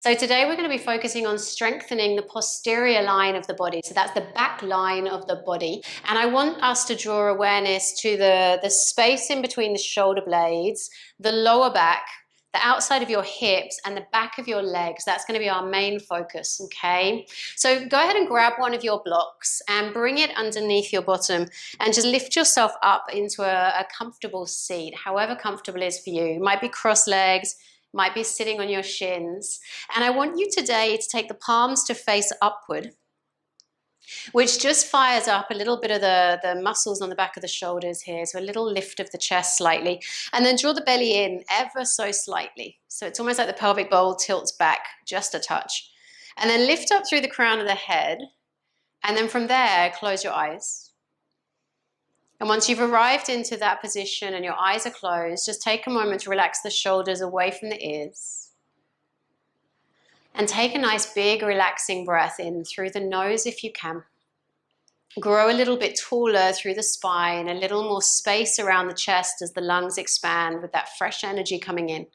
So today we're going to be focusing on strengthening the posterior line of the body. So that's the back line of the body. And I want us to draw awareness to the space in between the shoulder blades, the lower back, the outside of your hips, and the back of your legs. That's going to be our main focus, okay? So go ahead and grab one of your blocks and bring it underneath your bottom and just lift yourself up into a comfortable seat, however comfortable it is for you. It might be cross legs, might be sitting on your shins. And I want you today to take the palms to face upward, which just fires up a little bit of the muscles on the back of the shoulders here. So a little lift of the chest slightly. And then draw the belly in ever so slightly. So it's almost like the pelvic bowl tilts back just a touch. And then lift up through the crown of the head. And then from there, close your eyes. And once you've arrived into that position and your eyes are closed, just take a moment to relax the shoulders away from the ears. And take a nice big relaxing breath in through the nose if you can. Grow a little bit taller through the spine, a little more space around the chest as the lungs expand with that fresh energy coming in.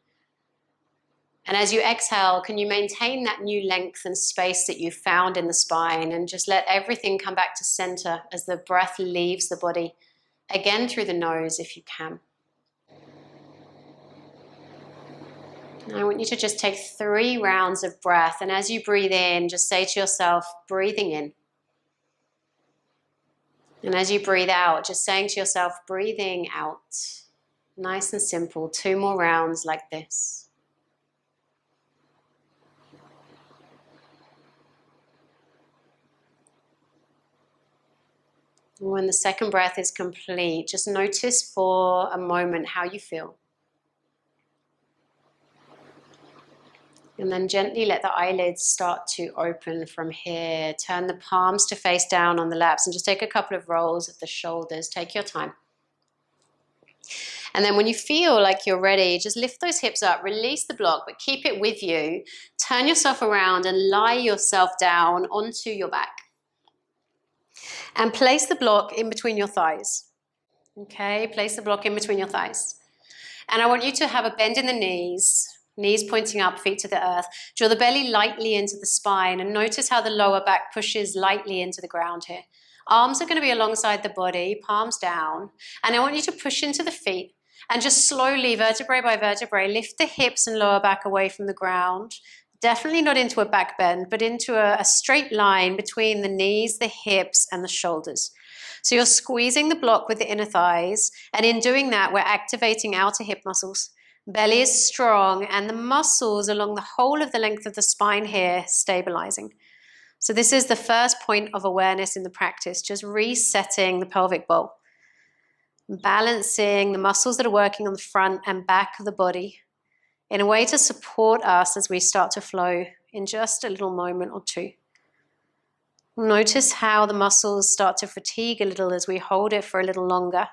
And as you exhale, can you maintain that new length and space that you found in the spine, and just let everything come back to center as the breath leaves the body. Again, through the nose if you can. Now I want you to just take 3 rounds of breath. And as you breathe in, just say to yourself, breathing in. And as you breathe out, just saying to yourself, breathing out. Nice and simple. 2 more rounds like this. When the second breath is complete, just notice for a moment how you feel. And then gently let the eyelids start to open from here. Turn the palms to face down on the laps and just take a couple of rolls of the shoulders. Take your time. And then when you feel like you're ready, just lift those hips up, release the block, but keep it with you. Turn yourself around and lie yourself down onto your back. And place the block in between your thighs. Okay, place the block in between your thighs. And I want you to have a bend in the knees pointing up, feet to the earth. Draw the belly lightly into the spine and notice how the lower back pushes lightly into the ground here. Arms are going to be alongside the body, palms down. And I want you to push into the feet and just slowly, vertebrae by vertebrae, lift the hips and lower back away from the ground. Definitely not into a back bend, but into a straight line between the knees, the hips, and the shoulders. So you're squeezing the block with the inner thighs, and in doing that, we're activating outer hip muscles. Belly is strong, and the muscles along the whole of the length of the spine here stabilizing. So this is the first point of awareness in the practice, just resetting the pelvic bowl. Balancing the muscles that are working on the front and back of the body in a way to support us as we start to flow in just a little moment or two. Notice how the muscles start to fatigue a little as we hold it for a little longer.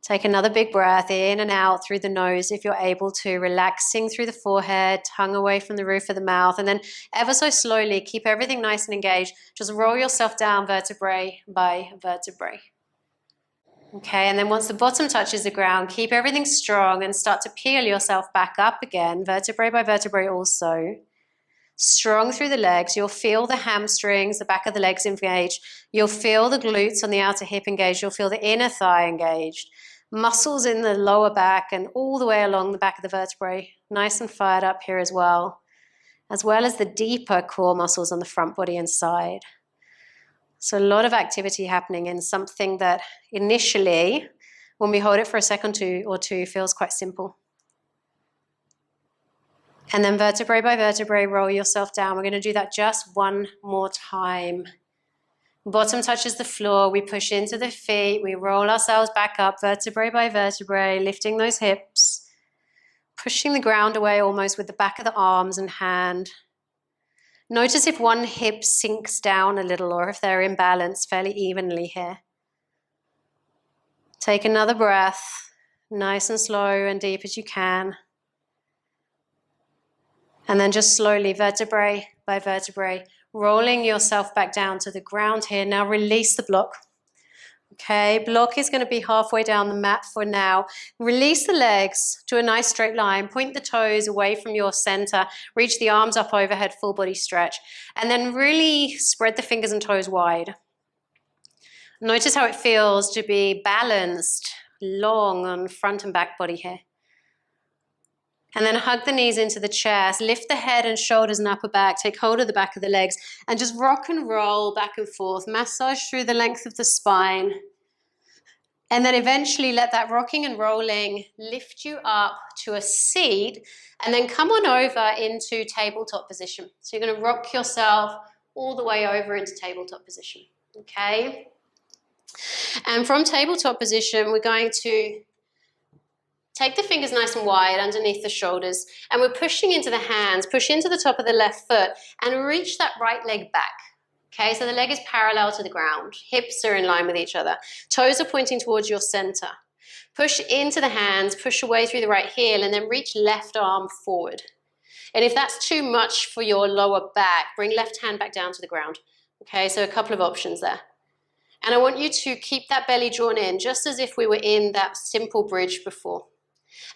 Take another big breath in and out through the nose if you're able to, relaxing through the forehead, tongue away from the roof of the mouth, and then ever so slowly, keep everything nice and engaged. Just roll yourself down vertebrae by vertebrae. Okay, and then once the bottom touches the ground, keep everything strong and start to peel yourself back up again, vertebrae by vertebrae also. Strong through the legs. You'll feel the hamstrings, the back of the legs engaged. You'll feel the glutes on the outer hip engaged. You'll feel the inner thigh engaged. Muscles in the lower back and all the way along the back of the vertebrae. Nice and fired up here as well as the deeper core muscles on the front body and side. So a lot of activity happening in something that initially, when we hold it for a second or two, feels quite simple. And then vertebrae by vertebrae, roll yourself down. We're going to do that just one more time. Bottom touches the floor. We push into the feet. We roll ourselves back up, vertebrae by vertebrae, lifting those hips. Pushing the ground away almost with the back of the arms and hand. Notice if one hip sinks down a little or if they're in balance fairly evenly here. Take another breath, nice and slow and deep as you can. And then just slowly, vertebrae by vertebrae, rolling yourself back down to the ground here. Now release the block. Okay, block is going to be halfway down the mat for now. Release the legs to a nice straight line. Point the toes away from your center. Reach the arms up overhead, full body stretch. And then really spread the fingers and toes wide. Notice how it feels to be balanced, long on front and back body here. And then hug the knees into the chest. Lift the head and shoulders and upper back. Take hold of the back of the legs and just rock and roll back and forth. Massage through the length of the spine. And then eventually let that rocking and rolling lift you up to a seat and then come on over into tabletop position. So you're going to rock yourself all the way over into tabletop position. Okay? And from tabletop position, we're going to take the fingers nice and wide underneath the shoulders, and we're pushing into the hands, push into the top of the left foot, and reach that right leg back. Okay, so the leg is parallel to the ground. Hips are in line with each other. Toes are pointing towards your center. Push into the hands, push away through the right heel, and then reach left arm forward. And if that's too much for your lower back, bring left hand back down to the ground. Okay, so a couple of options there. And I want you to keep that belly drawn in, just as if we were in that simple bridge before.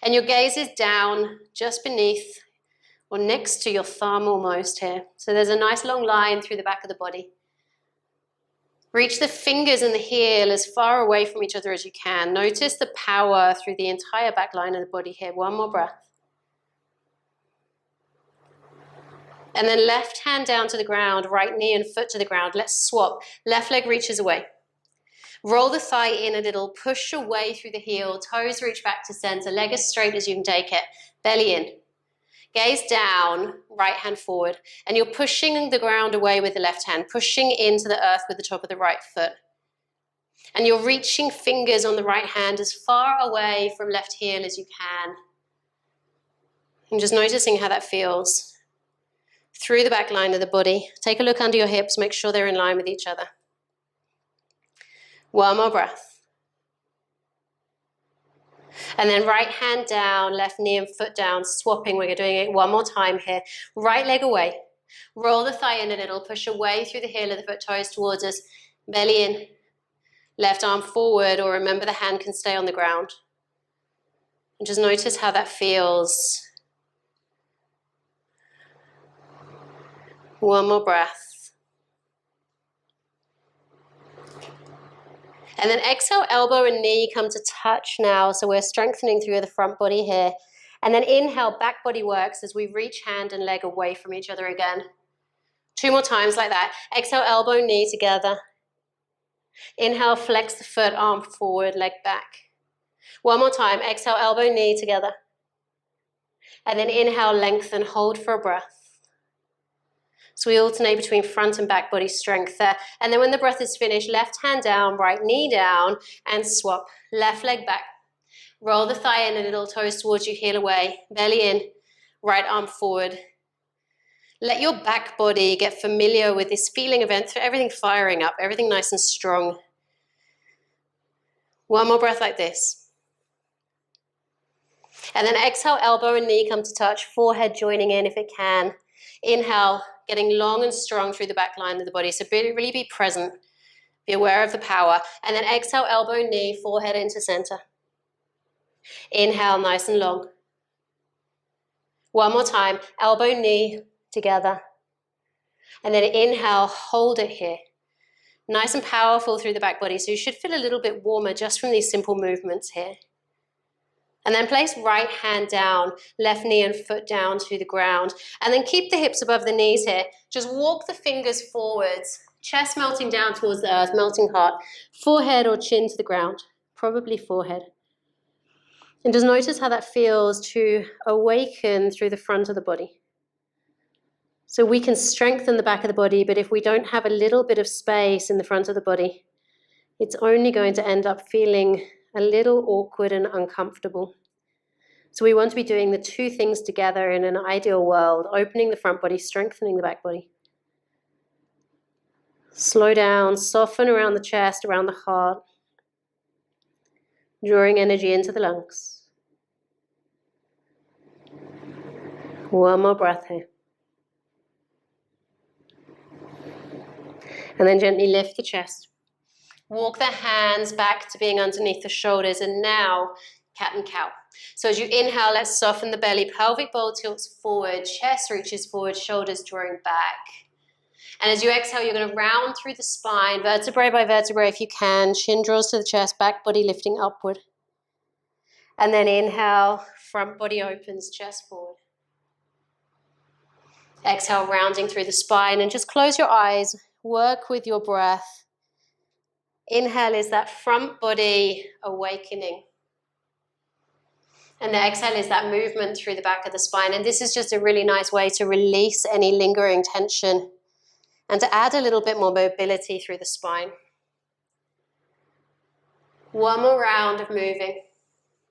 And your gaze is down just beneath or next to your thumb almost here. So there's a nice long line through the back of the body. Reach the fingers and the heel as far away from each other as you can. Notice the power through the entire back line of the body here. One more breath. And then left hand down to the ground, right knee and foot to the ground. Let's swap. Left leg reaches away. Roll the thigh in a little, push away through the heel, toes reach back to center, leg as straight as you can take it, belly in. Gaze down, right hand forward, and you're pushing the ground away with the left hand, pushing into the earth with the top of the right foot. And you're reaching fingers on the right hand as far away from left heel as you can. And just noticing how that feels. Through the back line of the body, take a look under your hips, make sure they're in line with each other. One more breath. And then right hand down, left knee and foot down, swapping. We're doing it one more time here. Right leg away. Roll the thigh in a little, push away through the heel of the foot, toes towards us, belly in. Left arm forward, or remember the hand can stay on the ground. And just notice how that feels. One more breath. And then exhale, elbow and knee come to touch now. So we're strengthening through the front body here. And then inhale, back body works as we reach hand and leg away from each other again. 2 more times like that. Exhale, elbow, knee together. Inhale, flex the foot, arm forward, leg back. 1 more time. Exhale, elbow, knee together. And then inhale, lengthen, hold for a breath. So we alternate between front and back body strength there. And then when the breath is finished, left hand down, right knee down, and swap. Left leg back. Roll the thigh in a little, toes towards you, heel away. Belly in, right arm forward. Let your back body get familiar with this feeling of everything firing up, everything nice and strong. 1 more breath like this. And then exhale, elbow and knee come to touch, forehead joining in if it can. Inhale, getting long and strong through the back line of the body. So really be present. Be aware of the power. And then exhale, elbow, knee, forehead into center. Inhale, nice and long. 1 more time. Elbow, knee together. And then inhale, hold it here. Nice and powerful through the back body. So you should feel a little bit warmer just from these simple movements here. And then place right hand down, left knee and foot down to the ground. And then keep the hips above the knees here. Just walk the fingers forwards, chest melting down towards the earth, melting heart. Forehead or chin to the ground, probably forehead. And just notice how that feels to awaken through the front of the body. So we can strengthen the back of the body, but if we don't have a little bit of space in the front of the body, it's only going to end up feeling a little awkward and uncomfortable. So we want to be doing the 2 things together in an ideal world, opening the front body, strengthening the back body. Slow down, soften around the chest, around the heart, drawing energy into the lungs. 1 more breath here. And then gently lift the chest. Walk the hands back to being underneath the shoulders, and now cat and cow. So as you inhale, let's soften the belly, pelvic bowl tilts forward, chest reaches forward, shoulders drawing back. And as you exhale, you're going to round through the spine, vertebrae by vertebrae if you can, chin draws to the chest, back body lifting upward. And then inhale, front body opens, chest forward. Exhale, rounding through the spine, and just close your eyes, work with your breath. Inhale is that front body awakening. And the exhale is that movement through the back of the spine. And this is just a really nice way to release any lingering tension and to add a little bit more mobility through the spine. One more round of moving.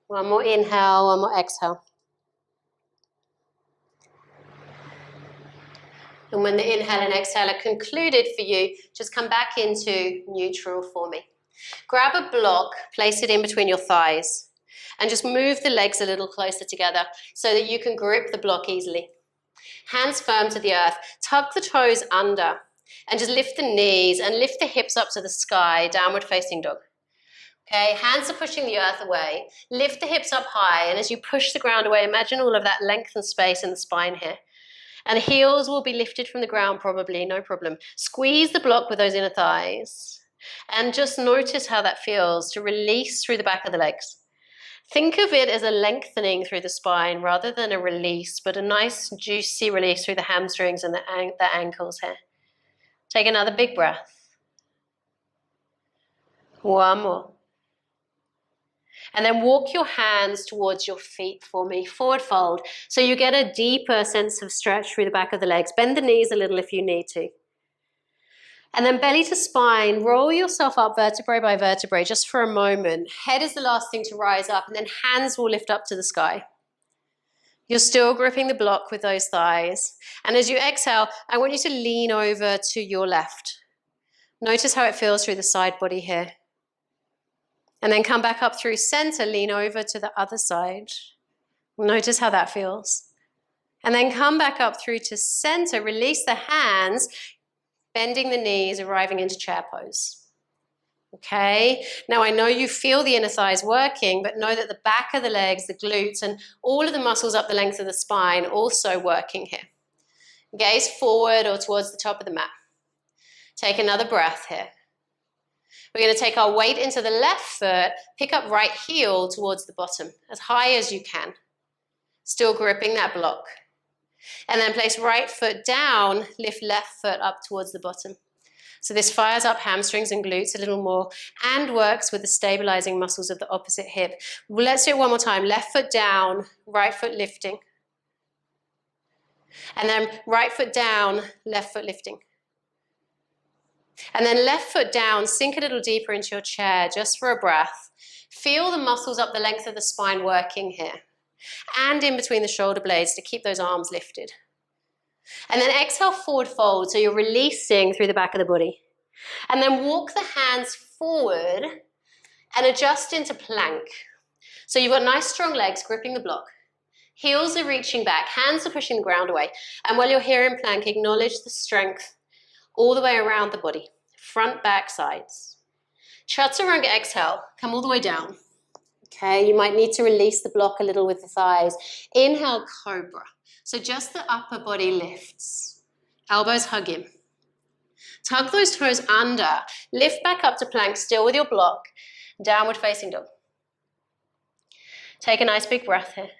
One more inhale, one more exhale. And when the inhale and exhale are concluded for you, just come back into neutral for me. Grab a block, place it in between your thighs, and just move the legs a little closer together so that you can grip the block easily. Hands firm to the earth, tuck the toes under, and just lift the knees and lift the hips up to the sky, downward facing dog. Okay, hands are pushing the earth away. Lift the hips up high, and as you push the ground away, imagine all of that length and space in the spine here. And the heels will be lifted from the ground probably, no problem. Squeeze the block with those inner thighs, and just notice how that feels to release through the back of the legs. Think of it as a lengthening through the spine rather than a release, but a nice juicy release through the hamstrings and the ankles here. Take another big breath. One more. And then walk your hands towards your feet for me, forward fold, so you get a deeper sense of stretch through the back of the legs. Bend the knees a little if you need to. And then belly to spine, roll yourself up vertebrae by vertebrae just for a moment. Head is the last thing to rise up, and then hands will lift up to the sky. You're still gripping the block with those thighs. And as you exhale, I want you to lean over to your left. Notice how it feels through the side body here. And then come back up through center, lean over to the other side. Notice how that feels. And then come back up through to center, release the hands, bending the knees, arriving into chair pose. Okay, now I know you feel the inner thighs working, but know that the back of the legs, the glutes, and all of the muscles up the length of the spine also working here. Gaze forward or towards the top of the mat. Take another breath here. We're going to take our weight into the left foot, pick up right heel towards the bottom, as high as you can. Still gripping that block. And then place right foot down, lift left foot up towards the bottom. So this fires up hamstrings and glutes a little more and works with the stabilizing muscles of the opposite hip. Let's do it one more time. Left foot down, right foot lifting. And then right foot down, left foot lifting. And then left foot down, sink a little deeper into your chair just for a breath. Feel the muscles up the length of the spine working here. And in between the shoulder blades to keep those arms lifted. And then exhale, forward fold, so you're releasing through the back of the body. And then walk the hands forward and adjust into plank. So you've got nice strong legs gripping the block. Heels are reaching back, hands are pushing the ground away. And while you're here in plank, acknowledge the strength all the way around the body. Front, back, sides. Chaturanga exhale, come all the way down. Okay, you might need to release the block a little with the thighs. Inhale, cobra. So just the upper body lifts. Elbows hug in. Tug those toes under. Lift back up to plank, still with your block. Downward facing dog. Take a nice big breath here.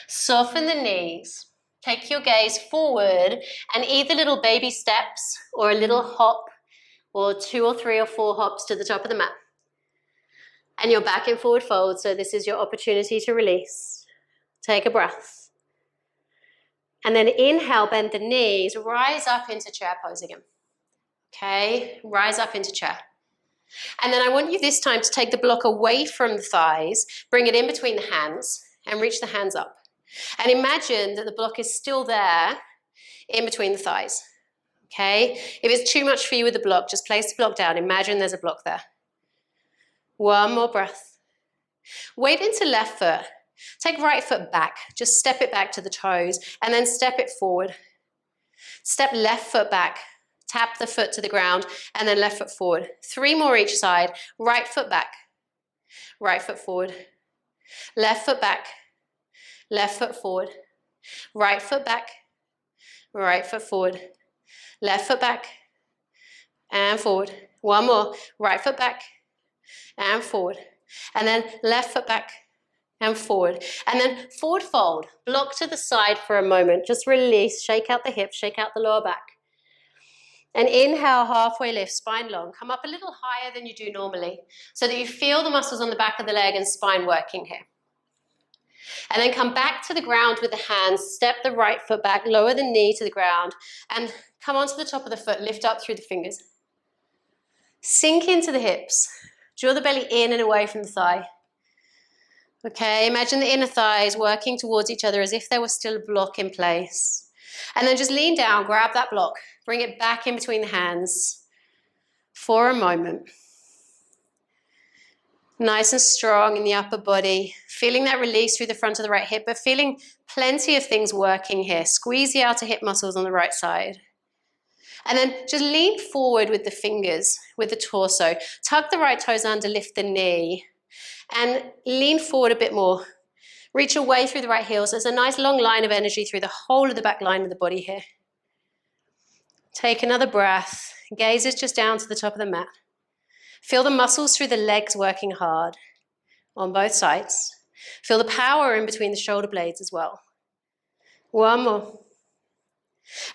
Soften the knees. Take your gaze forward and either little baby steps or a little hop or 2 or 3 or 4 hops to the top of the mat. And you're back in forward fold, so this is your opportunity to release. Take a breath. And then inhale, bend the knees, rise up into chair pose again. Okay, rise up into chair. And then I want you this time to take the block away from the thighs, bring it in between the hands, and reach the hands up. And imagine that the block is still there in between the thighs. Okay, if it's too much for you with the block, just place the block down. Imagine there's a block there. One more breath. Weight into left foot. Take right foot back. Just step it back to the toes and then step it forward. Step left foot back Tap the foot to the ground, and then left foot forward. 3 more each side. Right foot back. Right foot forward. Left foot back. Left foot forward. Right foot back. Right foot forward. Left foot back. And forward. 1 more. Right foot back. And forward. And then left foot back. And forward. And then forward fold. Block to the side for a moment. Just release. Shake out the hips. Shake out the lower back. And inhale, halfway lift, spine long. Come up a little higher than you do normally so that you feel the muscles on the back of the leg and spine working here. And then come back to the ground with the hands. Step the right foot back. Lower the knee to the ground. And come onto the top of the foot. Lift up through the fingers. Sink into the hips. Draw the belly in and away from the thigh. Okay, imagine the inner thighs working towards each other as if there was still a block in place. And then just lean down, grab that block, bring it back in between the hands for a moment. Nice and strong in the upper body, feeling that release through the front of the right hip, but feeling plenty of things working here. Squeeze the outer hip muscles on the right side. And then just lean forward with the fingers, with the torso. Tuck the right toes under, lift the knee. And lean forward a bit more. Reach away through the right heel. So there's a nice long line of energy through the whole of the back line of the body here. Take another breath. Gaze is just down to the top of the mat. Feel the muscles through the legs working hard on both sides. Feel the power in between the shoulder blades as well. 1 more.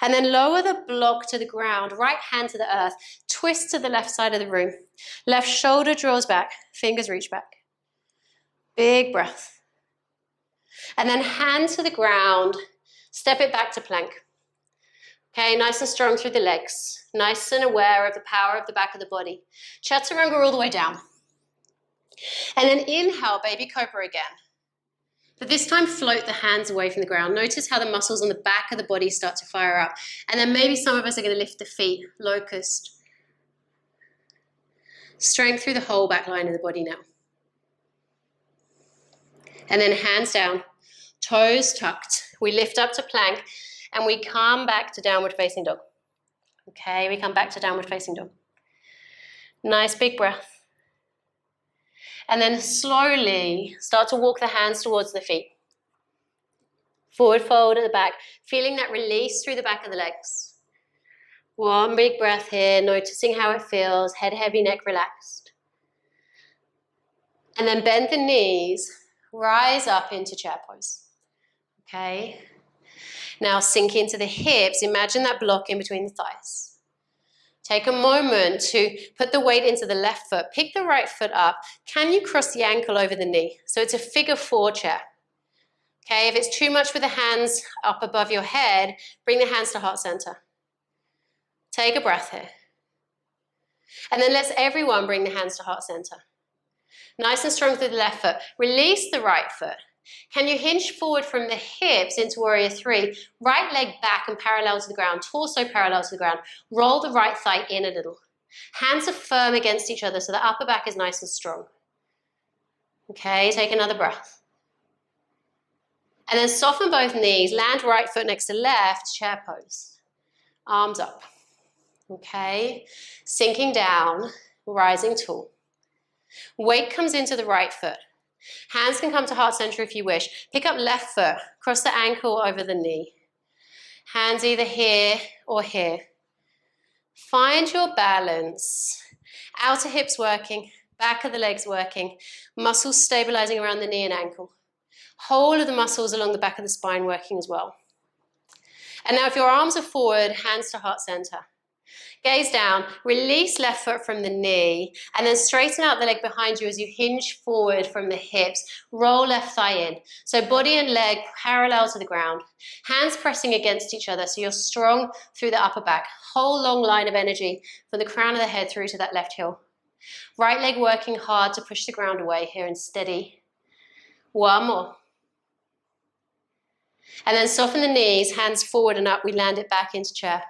And then lower the block to the ground, right hand to the earth. Twist to the left side of the room. Left shoulder draws back, fingers reach back. Big breath. And then hand to the ground, step it back to plank. Okay, nice and strong through the legs. Nice and aware of the power of the back of the body. Chaturanga all the way down. And then inhale, baby cobra again. But this time float the hands away from the ground. Notice how the muscles on the back of the body start to fire up. And then maybe some of us are going to lift the feet, locust. Strength through the whole back line of the body now. And then hands down, toes tucked. We lift up to plank and we come back to downward facing dog. Okay, we come back to downward facing dog. Nice big breath. And then slowly start to walk the hands towards the feet. Forward fold at the back, feeling that release through the back of the legs. 1 big breath here, noticing how it feels, head heavy, neck relaxed. And then bend the knees, rise up into chair pose. Okay. Now sink into the hips, imagine that block in between the thighs. Take a moment to put the weight into the left foot. Pick the right foot up. Can you cross the ankle over the knee? So it's a figure 4 chair. Okay, if it's too much with the hands up above your head, bring the hands to heart center. Take a breath here. And then let's everyone bring the hands to heart center. Nice and strong through the left foot. Release the right foot. Can you hinge forward from the hips into warrior 3? Right leg back and parallel to the ground, torso parallel to the ground. Roll the right thigh in a little. Hands are firm against each other so the upper back is nice and strong. Okay, take another breath. And then soften both knees, land right foot next to left, chair pose. Arms up. Okay, sinking down, rising tall. Weight comes into the right foot. Hands can come to heart center if you wish. Pick up left foot, cross the ankle over the knee. Hands either here or here. Find your balance. Outer hips working, back of the legs working, muscles stabilizing around the knee and ankle. Whole of the muscles along the back of the spine working as well. And now if your arms are forward, hands to heart center. Gaze down, release left foot from the knee, and then straighten out the leg behind you as you hinge forward from the hips. Roll left thigh in. So body and leg parallel to the ground. Hands pressing against each other so you're strong through the upper back. Whole long line of energy from the crown of the head through to that left heel. Right leg working hard to push the ground away here and steady. 1 more. And then soften the knees, hands forward and up. We land it back into chair.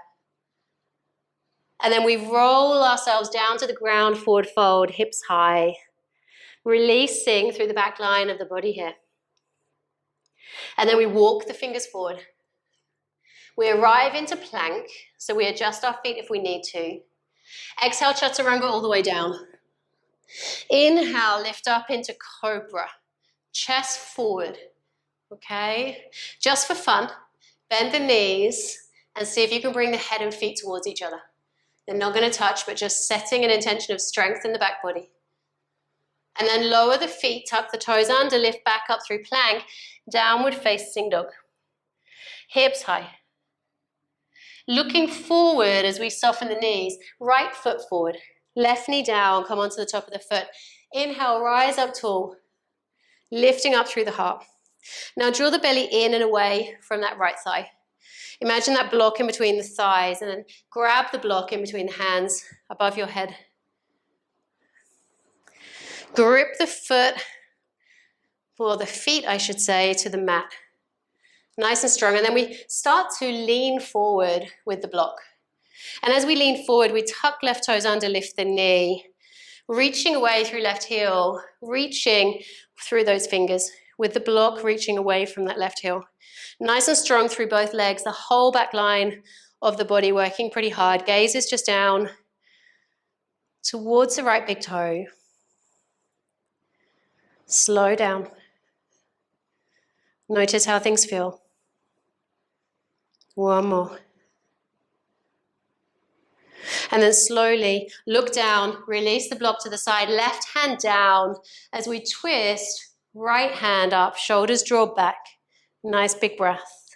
And then we roll ourselves down to the ground, forward fold, hips high. Releasing through the back line of the body here. And then we walk the fingers forward. We arrive into plank, so we adjust our feet if we need to. Exhale, chaturanga all the way down. Inhale, lift up into cobra. Chest forward, okay? Just for fun, bend the knees and see if you can bring the head and feet towards each other. They're not going to touch, but just setting an intention of strength in the back body. And then lower the feet, tuck the toes under, lift back up through plank, downward facing dog. Hips high. Looking forward as we soften the knees, right foot forward, left knee down, come onto the top of the foot. Inhale, rise up tall, lifting up through the heart. Now draw the belly in and away from that right thigh. Imagine that block in between the thighs and then grab the block in between the hands above your head. Grip the foot, or the feet I should say, to the mat. Nice and strong. And then we start to lean forward with the block. And as we lean forward, we tuck left toes under, lift the knee. Reaching away through left heel, reaching through those fingers with the block reaching away from that left heel. Nice and strong through both legs, the whole back line of the body working pretty hard. Gaze is just down towards the right big toe. Slow down. Notice how things feel. One more. And then slowly look down, release the block to the side, left hand down as we twist, right hand up, shoulders draw back. Nice big breath.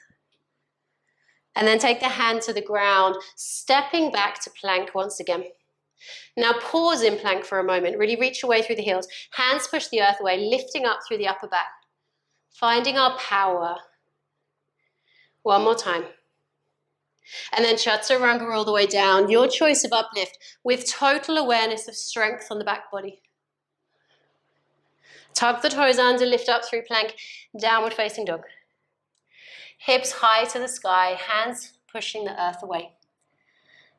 And then take the hand to the ground, stepping back to plank once again. Now pause in plank for a moment, really reach away through the heels. Hands push the earth away, lifting up through the upper back. Finding our power. One more time. And then chaturanga all the way down. Your choice of uplift with total awareness of strength on the back body. Tuck the toes under, lift up through plank, downward facing dog. Hips high to the sky, hands pushing the earth away.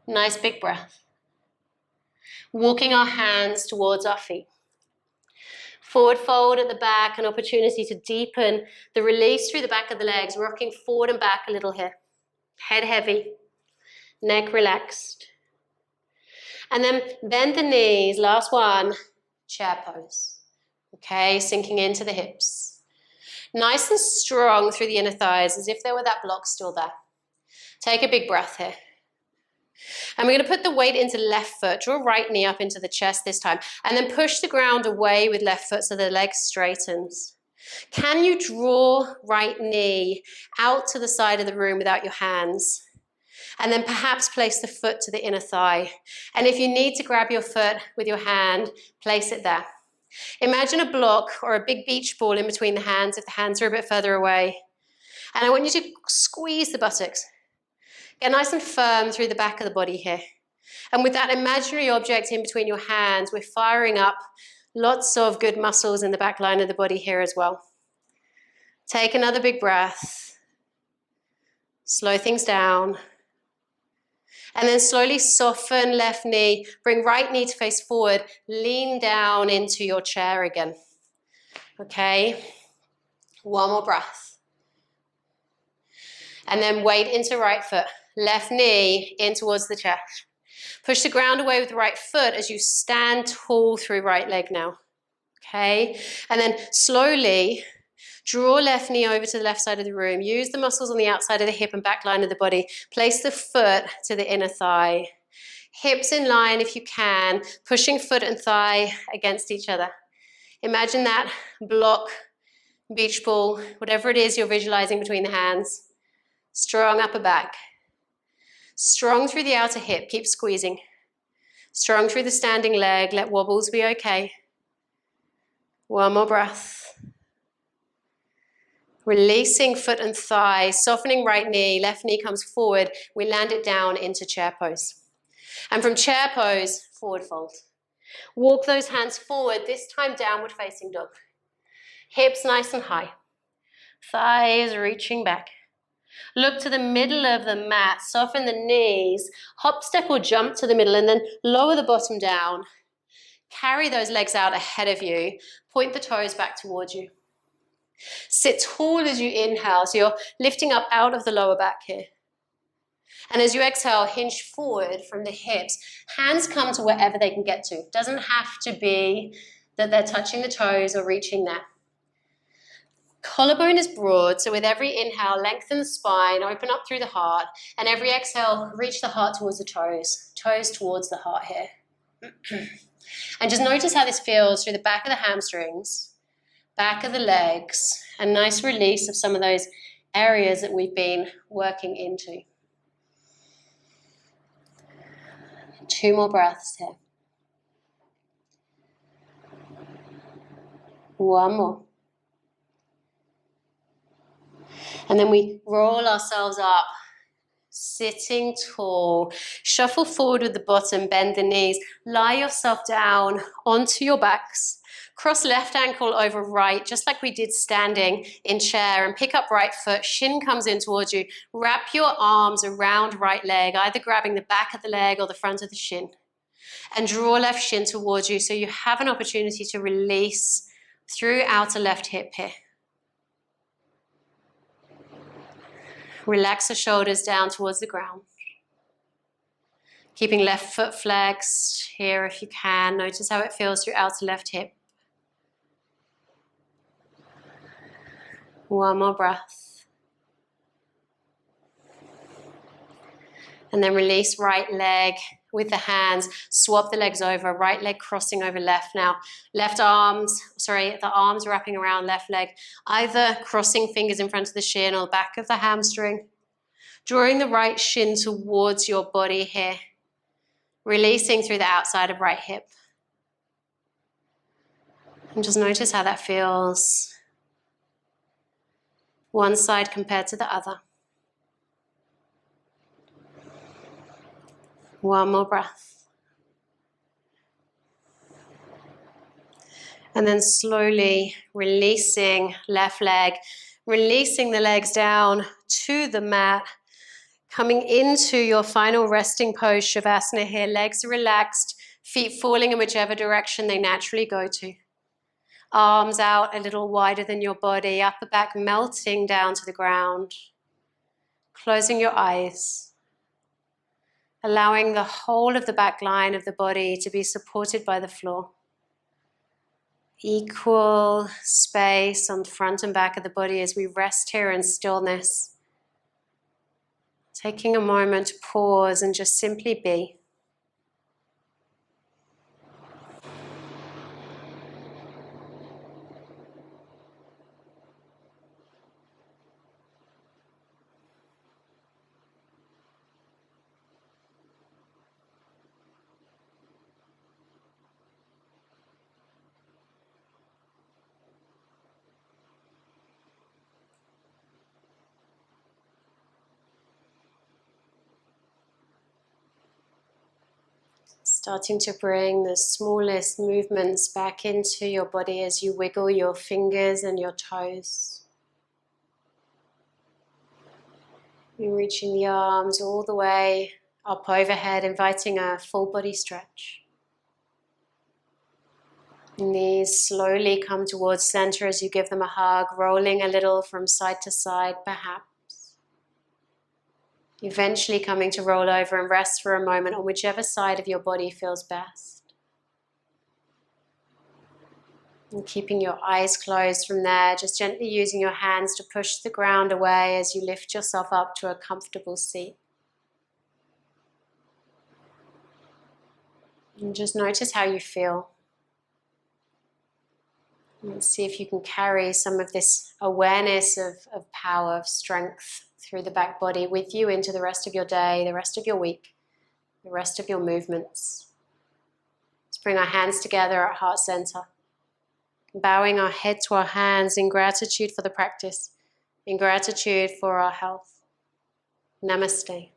Nice big breath. Walking our hands towards our feet. Forward fold at the back, an opportunity to deepen the release through the back of the legs, rocking forward and back a little here. Head heavy, neck relaxed. And then bend the knees, last one, chair pose. Okay, sinking into the hips. Nice and strong through the inner thighs, as if there were that block still there. Take a big breath here. And we're going to put the weight into left foot, draw right knee up into the chest this time, and then push the ground away with left foot so the leg straightens. Can you draw right knee out to the side of the room without your hands? And then perhaps place the foot to the inner thigh. And if you need to grab your foot with your hand, place it there. Imagine a block or a big beach ball in between the hands if the hands are a bit further away. And I want you to squeeze the buttocks. Get nice and firm through the back of the body here. And with that imaginary object in between your hands, we're firing up lots of good muscles in the back line of the body here as well. Take another big breath. Slow things down. And then slowly soften left knee. Bring right knee to face forward. Lean down into your chair again. Okay? One more breath. And then weight into right foot. Left knee in towards the chest. Push the ground away with the right foot as you stand tall through right leg now. Okay? And then slowly draw left knee over to the left side of the room. Use the muscles on the outside of the hip and back line of the body. Place the foot to the inner thigh. Hips in line if you can, pushing foot and thigh against each other. Imagine that block, beach ball, whatever it is you're visualizing between the hands. Strong upper back. Strong through the outer hip, keep squeezing. Strong through the standing leg, let wobbles be okay. One more breath. Releasing foot and thigh, softening right knee, left knee comes forward. We land it down into chair pose. And from chair pose, forward fold. Walk those hands forward, this time downward facing dog. Hips nice and high. Thighs reaching back. Look to the middle of the mat, soften the knees, hop, step or jump to the middle and then lower the bottom down. Carry those legs out ahead of you, point the toes back towards you. Sit tall as you inhale, so you're lifting up out of the lower back here. And as you exhale, hinge forward from the hips. Hands come to wherever they can get to. It doesn't have to be that they're touching the toes or reaching there. Collarbone is broad, so with every inhale, lengthen the spine, open up through the heart, and every exhale, reach the heart towards the toes towards the heart here. And just notice how this feels through the back of the hamstrings, back of the legs, a nice release of some of those areas that we've been working into. 2 more breaths here. 1 more. And then we roll ourselves up, sitting tall. Shuffle forward with the bottom, bend the knees. Lie yourself down onto your backs. Cross left ankle over right, just like we did standing in chair, and pick up right foot. Shin comes in towards you. Wrap your arms around right leg, either grabbing the back of the leg or the front of the shin. And draw left shin towards you so you have an opportunity to release through outer left hip here. Relax the shoulders down towards the ground. Keeping left foot flexed here if you can. Notice how it feels through outer left hip. 1 more breath. And then release right leg with the hands. Swap the legs over. Right leg crossing over left now. The arms wrapping around left leg. Either crossing fingers in front of the shin or the back of the hamstring. Drawing the right shin towards your body here. Releasing through the outside of right hip. And just notice how that feels. One side compared to the other. 1 more breath. And then slowly releasing left leg, releasing the legs down to the mat, coming into your final resting pose, Shavasana here. Legs relaxed, feet falling in whichever direction they naturally go to. Arms out a little wider than your body, upper back melting down to the ground. Closing your eyes. Allowing the whole of the back line of the body to be supported by the floor. Equal space on the front and back of the body as we rest here in stillness. Taking a moment to pause and just simply be. Starting to bring the smallest movements back into your body as you wiggle your fingers and your toes. You're reaching the arms all the way up overhead, inviting a full body stretch. Knees slowly come towards center as you give them a hug, rolling a little from side to side perhaps. Eventually coming to roll over and rest for a moment on whichever side of your body feels best. And keeping your eyes closed from there, just gently using your hands to push the ground away as you lift yourself up to a comfortable seat. And just notice how you feel. And see if you can carry some of this awareness of power, of strength through the back body with you into the rest of your day, the rest of your week, the rest of your movements. Let's bring our hands together at heart center, bowing our head to our hands in gratitude for the practice, in gratitude for our health. Namaste.